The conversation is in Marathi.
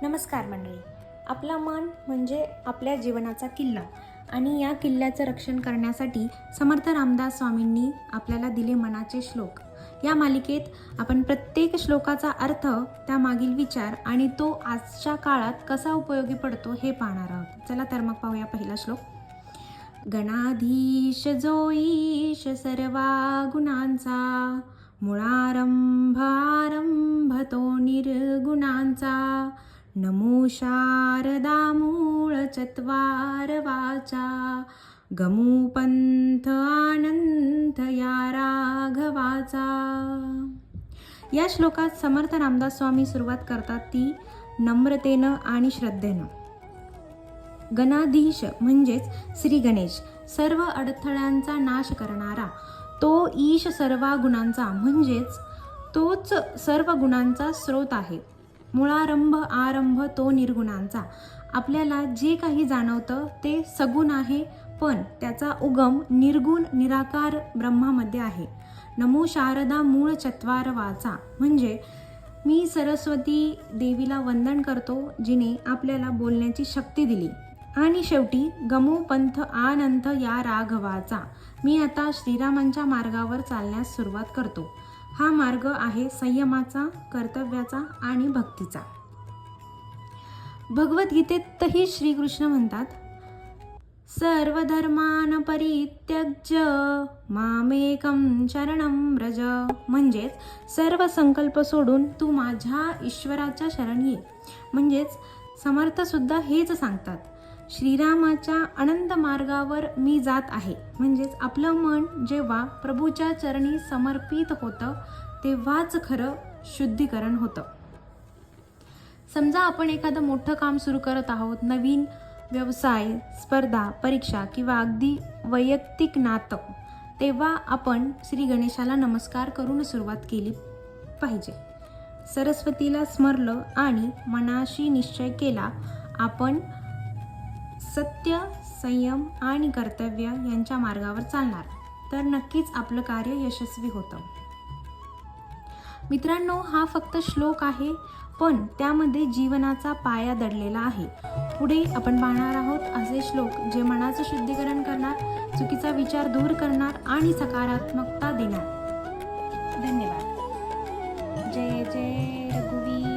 नमस्कार मंडळी. आपलं मन म्हणजे आपल्या जीवनाचा किल्ला आणि या किल्ल्याचं रक्षण करण्यासाठी समर्थ रामदास स्वामींनी आपल्याला दिले मनाचे श्लोक. या मालिकेत आपण प्रत्येक श्लोकाचा अर्थ, त्यामागील विचार आणि तो आजच्या काळात कसा उपयोगी पडतो हे पाहणार आहोत. चला तर मग पाहूया पहिला श्लोक. गणाधीश जो ईश सर्वा गुणांचा, मुळारंभ आरंभ तो निर्गुणांचा, नमो शारदा मूळ चत्वार वाचा, गमू पंथ आनंद या राघवाचा. या श्लोकात समर्थ रामदास स्वामी सुरुवात करतात ती नम्रतेनं आणि श्रद्धेनं. गणाधीश म्हणजेच श्री गणेश, सर्व अडथळ्यांचा नाश करणारा. तो ईश सर्व गुणांचा म्हणजेच तोच सर्व गुणांचा स्रोत आहे. मुळारंभ आरंभ तो निर्गुणांचा. आपल्याला जे काही जाणवतं ते सगुण आहे, पण त्याचा उगम निर्गुण निराकार ब्रह्मामध्ये आहे. नमो शारदा मूळ चत्वार वाचा म्हणजे मी सरस्वती देवीला वंदन करतो, जिने आपल्याला बोलण्याची शक्ती दिली. आणि शेवटी गमू पंथ आनंद या राघवाचा, मी आता श्रीरामांच्या मार्गावर चालण्यास सुरुवात करतो. हा मार्ग आहे संयमाचा, कर्तव्याचा आणि भक्तीचा. भगवद्गीतेतही श्रीकृष्ण म्हणतात, सर्व धर्मान परित्यज्य मामेकं शरणं व्रज. म्हणजेच सर्व संकल्प सोडून तू माझ्या ईश्वराच्या शरण ये. म्हणजेच समर्थ सुद्धा हेच सांगतात, श्रीरामाच्या अनंत मार्गावर मी जात आहे. म्हणजेच आपलं मन जेव्हा प्रभूच्या चरणी समर्पित होतं तेव्हाच खरं शुद्धीकरण होतं. समजा आपण एखादं मोठं काम सुरू करत आहोत, नवीन व्यवसाय, स्पर्धा, परीक्षा किंवा अगदी वैयक्तिक नातं, तेव्हा आपण श्री गणेशाला नमस्कार करून सुरुवात केली पाहिजे. सरस्वतीला स्मरलं आणि मनाशी निश्चय केला, आपण सत्य, संयम आणि कर्तव्य यांच्या मार्गावर चालणार, तर नक्कीच आपलं कार्य यशस्वी होतं. मित्रांनो, हा फक्त श्लोक आहे, पण त्यामध्ये जीवनाचा पाया दडलेला आहे. पुढे आपण पाहणार आहोत असे श्लोक जे मनाचं शुद्धीकरण करणार, चुकीचा विचार दूर करणार आणि सकारात्मकता देणार. धन्यवाद. जय जय रघुवीर.